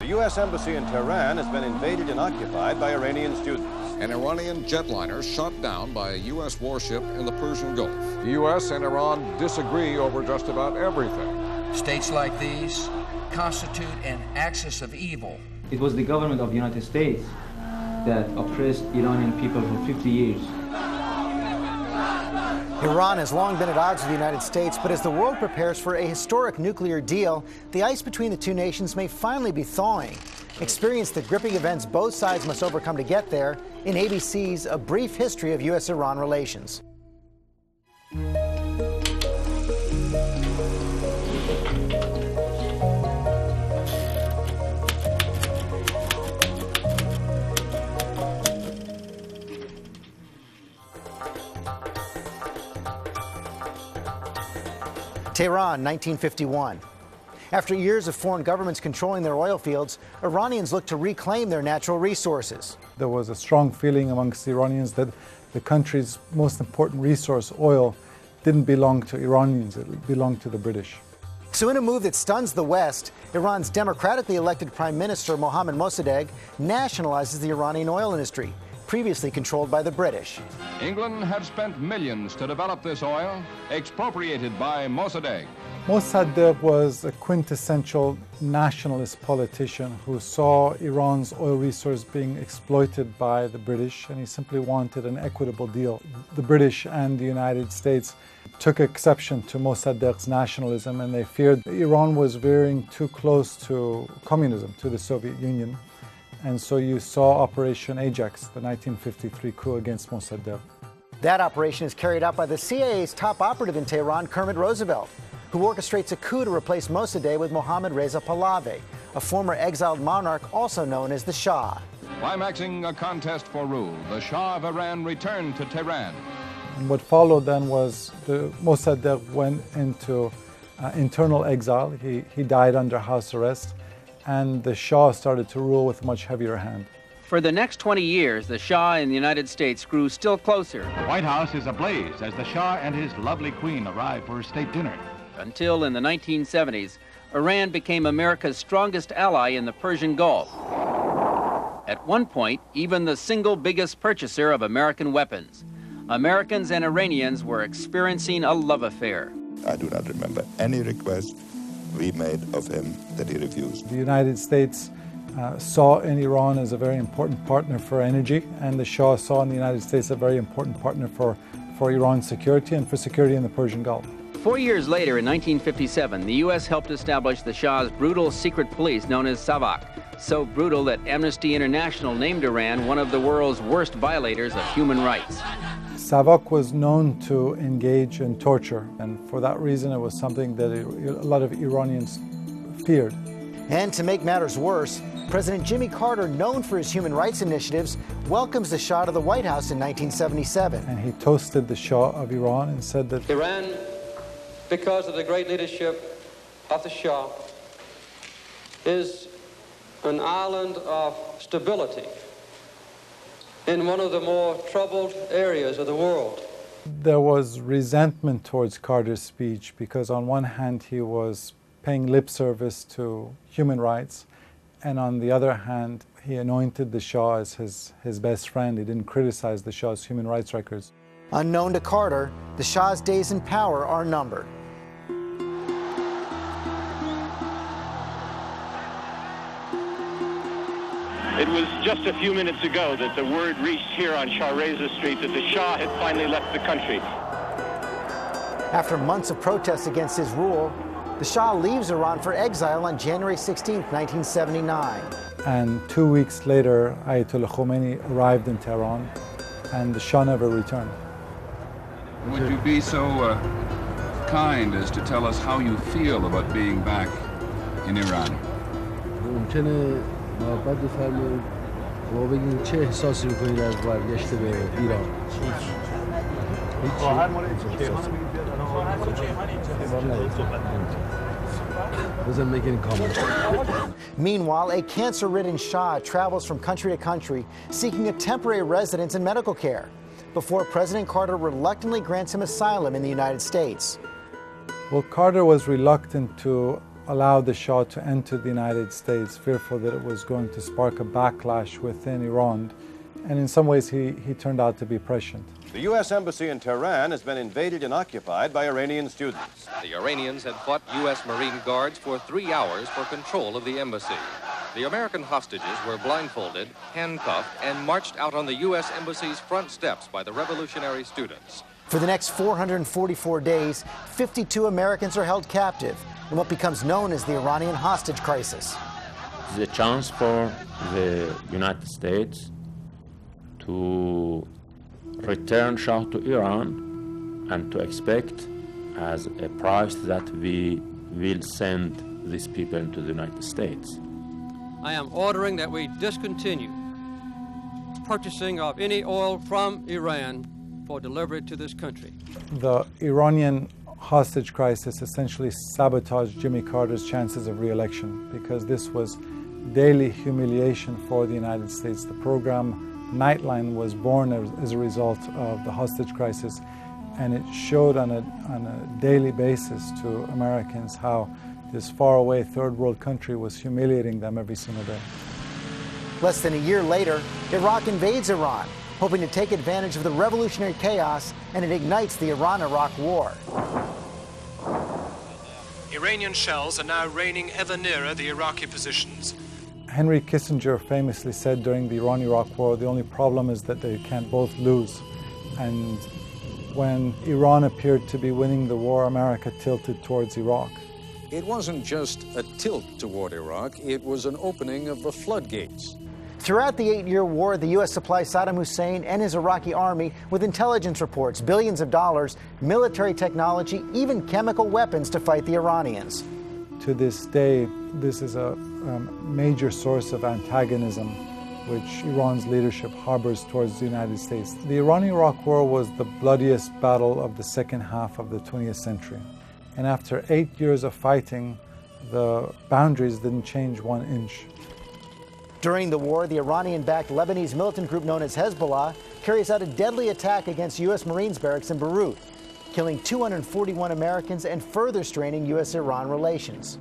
The U.S. Embassy in Tehran has been invaded and occupied by Iranian students. An Iranian jetliner shot down by a U.S. warship in the Persian Gulf. The U.S. and Iran disagree over just about everything. States like these constitute an axis of evil. It was the government of the United States that oppressed Iranian people for 50 years. Iran has long been at odds with the United States, but as the world prepares for a historic nuclear deal, the ice between the two nations may finally be thawing. Experience the gripping events both sides must overcome to get there in ABC's A Brief History of U.S.-Iran Relations. Tehran, 1951. After years of foreign governments controlling their oil fields, Iranians looked to reclaim their natural resources. There was a strong feeling amongst the Iranians that the country's most important resource, oil, didn't belong to Iranians, it belonged to the British. So in a move that stuns the West, Iran's democratically elected Prime Minister Mohammad Mossadegh nationalizes the Iranian oil industry, previously controlled by the British. England had spent millions to develop this oil, expropriated by Mossadegh. Mossadegh was a quintessential nationalist politician who saw Iran's oil resource being exploited by the British, and he simply wanted an equitable deal. The British and the United States took exception to Mossadegh's nationalism, and they feared that Iran was veering too close to communism, to the Soviet Union. And so you saw Operation Ajax, the 1953 coup against Mossadegh. That operation is carried out by the CIA's top operative in Tehran, KERMIT Roosevelt, who orchestrates a coup to replace Mossadegh with Mohammad Reza Pahlavi, a former exiled monarch also known as the Shah. Climaxing a contest for rule, the Shah of Iran returned to Tehran. And what followed then was Mossadegh went into internal exile. He died under house arrest, and the Shah started to rule with a much heavier hand. For the next 20 years, the Shah in the United States grew still closer. The White House is ablaze as the Shah and his lovely queen arrive for a state dinner. Until in the 1970s, Iran became America's strongest ally in the Persian Gulf. At one point, even the single biggest purchaser of American weapons. Americans and Iranians were experiencing a love affair. I do not remember any request we made of him that he refused. The United States saw in Iran as a very important partner for energy, and the Shah saw in the United States a very important partner for Iran's security and for security in the Persian Gulf. 4 years later, in 1957, the U.S. helped establish the Shah's brutal secret police known as SAVAK, so brutal that Amnesty International named Iran one of the world's worst violators of human rights. SAVAK was known to engage in torture, and for that reason it was something that a lot of Iranians feared. And to make matters worse, President Jimmy Carter, known for his human rights initiatives, welcomes the Shah to the White House in 1977. And he toasted the Shah of Iran and said that Iran, because of the great leadership of the Shah, is an island of stability in one of the more troubled areas of the world. There was resentment towards Carter's speech because on one hand he was paying lip service to human rights, and on the other hand he anointed the Shah as his best friend. He didn't criticize the Shah's human rights records. Unknown to Carter, the Shah's days in power are numbered. It was just a few minutes ago that the word reached here on Shah Reza Street that the Shah had finally left the country. After months of protests against his rule, the Shah leaves Iran for exile on January 16, 1979. And 2 weeks later, Ayatollah Khomeini arrived in Tehran, and the Shah never returned. Would you be so kind as to tell us how you feel about being back in Iran? محبت بفرمایید و بگین چه احساسی می‌کنید از برگشت به ایران؟ Doesn't make any comment. Meanwhile, a cancer-ridden Shah travels from country to country seeking a temporary residence and medical care before President Carter reluctantly grants him asylum in the United States. Well, Carter was reluctant to allowed the Shah to enter the United States, fearful that it was going to spark a backlash within Iran. And in some ways, he turned out to be prescient. The U.S. Embassy in Tehran has been invaded and occupied by Iranian students. The Iranians had fought U.S. Marine Guards for 3 hours for control of the embassy. The American hostages were blindfolded, handcuffed, and marched out on the U.S. Embassy's front steps by the revolutionary students. For the next 444 days, 52 Americans are held captive in what becomes known as the Iranian hostage crisis. The chance for the United States to return Shah to Iran and to expect as a price that we will send these people into the United States. I am ordering that we discontinue purchasing of any oil from Iran for delivery to this country. The Iranian hostage crisis essentially sabotaged Jimmy Carter's chances of re-election because this was daily humiliation for the United States. The program Nightline was born as a result of the hostage crisis, and it showed on a daily basis to Americans how this faraway third world country was humiliating them every single day. Less than a year later, Iraq invades Iran, hoping to take advantage of the revolutionary chaos, and it ignites the Iran-Iraq war. Iranian shells are now raining ever nearer the Iraqi positions. Henry Kissinger famously said during the Iran-Iraq war, the only problem is that they can't both lose. And when Iran appeared to be winning the war, America tilted towards Iraq. It wasn't just a tilt toward Iraq, it was an opening of the floodgates. Throughout the 8-year war, the U.S. supplied Saddam Hussein and his Iraqi army with intelligence reports, billions of dollars, military technology, even chemical weapons to fight the Iranians. To this day, this is a major source of antagonism which Iran's leadership harbors towards the United States. The Iran-Iraq war was the bloodiest battle of the second half of the 20th century. And after 8 years of fighting, the boundaries didn't change 1 inch. During the war, the Iranian-backed Lebanese militant group known as Hezbollah carries out a deadly attack against U.S. Marines barracks in Beirut, killing 241 Americans and further straining U.S.-Iran relations.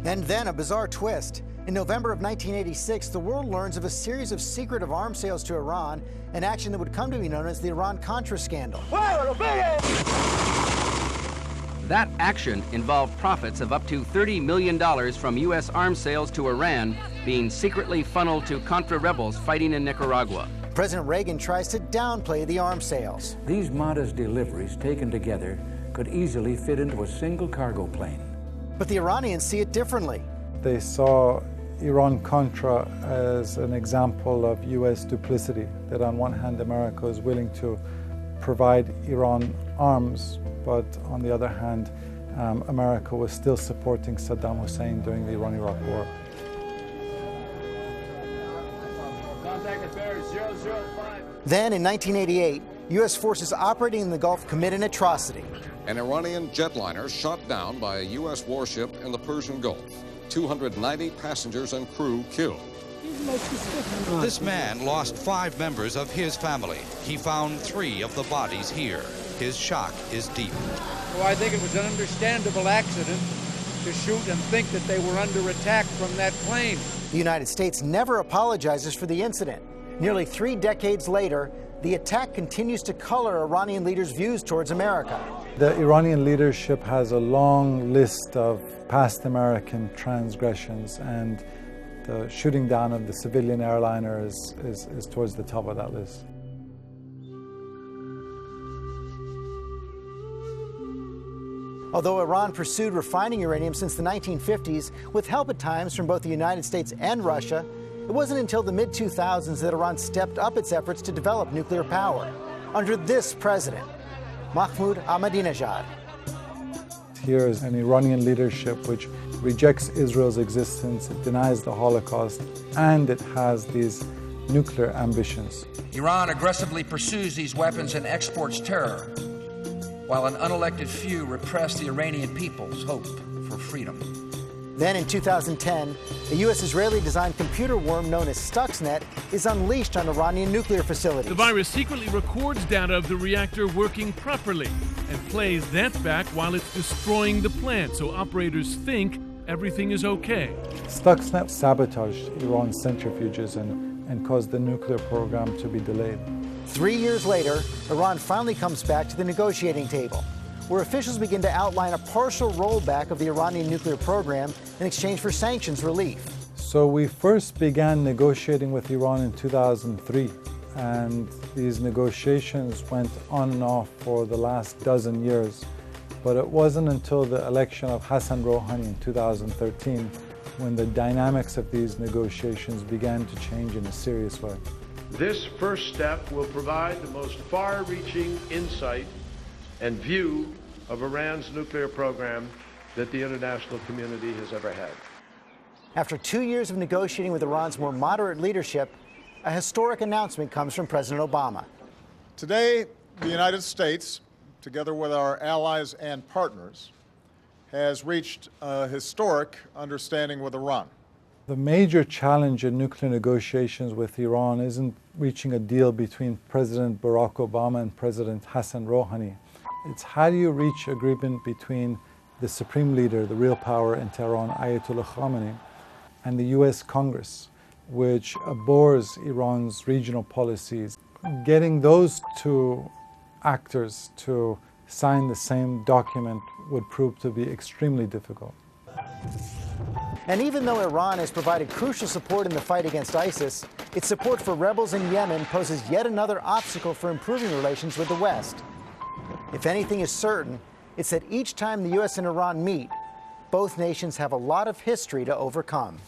And then a bizarre twist. In November of 1986, the world learns of a series of secretive arms sales to Iran, an action that would come to be known as the Iran-Contra scandal. That action involved profits of up to $30 million from U.S. arms sales to Iran being secretly funneled to Contra rebels fighting in Nicaragua. President Reagan tries to downplay the arms sales. These modest deliveries taken together could easily fit into a single cargo plane. But the Iranians see it differently. They saw Iran-Contra as an example of U.S. duplicity, that on one hand America is willing to provide Iran arms, but on the other hand, America was still supporting Saddam Hussein during the Iran-Iraq war. Then, in 1988, U.S. forces operating in the Gulf commit an atrocity. An Iranian jetliner shot down by a U.S. warship in the Persian Gulf. 290 passengers and crew killed. This man lost 5 members of his family. He found 3 of the bodies here. His shock is deep. Well, I think it was an understandable accident to shoot and think that they were under attack from that plane. The United States never apologizes for the incident. Nearly 3 decades later, the attack continues to color Iranian leaders' views towards America. The Iranian leadership has a long list of past American transgressions, and the shooting down of the civilian airliner is towards the top of that list. Although Iran pursued refining uranium since the 1950s, with help at times from both the United States and Russia, it wasn't until the mid-2000s that Iran stepped up its efforts to develop nuclear power. Under this president, Mahmoud Ahmadinejad. Here is an Iranian leadership which rejects Israel's existence, it denies the Holocaust, and it has these nuclear ambitions. Iran aggressively pursues these weapons and exports terror, while an unelected few repress the Iranian people's hope for freedom. Then in 2010, a U.S.-Israeli designed computer worm known as STUXNET is unleashed on Iranian nuclear facilities. The virus secretly records data of the reactor working properly and plays that back while it's destroying the plant, so operators think everything is okay. Stuxnet sabotaged Iran's centrifuges and caused the nuclear program to be delayed. 3 years later, Iran finally comes back to the negotiating table, where officials begin to outline a partial rollback of the Iranian nuclear program in exchange for sanctions relief. So we first began negotiating with Iran in 2003, and these negotiations went on and off for the last dozen years. But it wasn't until the election of HASSAN ROUHANI in 2013 when the dynamics of these negotiations began to change in a serious way. This first step will provide the most far-reaching insight and view of Iran's nuclear program that the international community has ever had. After 2 years of negotiating with Iran's more moderate leadership, a historic announcement comes from President Obama. Today, the United States, together with our allies and partners, has reached a historic understanding with Iran. The major challenge in nuclear negotiations with Iran isn't reaching a deal between President Barack Obama and President Hassan Rouhani. It's how do you reach agreement between the supreme leader, the real power in Tehran, Ayatollah Khamenei, and the US Congress, which abhors Iran's regional policies. Getting those two actors to sign the same document would prove to be extremely difficult. And even though Iran has provided crucial support in the fight against ISIS, its support for rebels in Yemen poses yet another obstacle for improving relations with the West. If anything is certain, it's that each time the U.S. and Iran meet, both nations have a lot of history to overcome.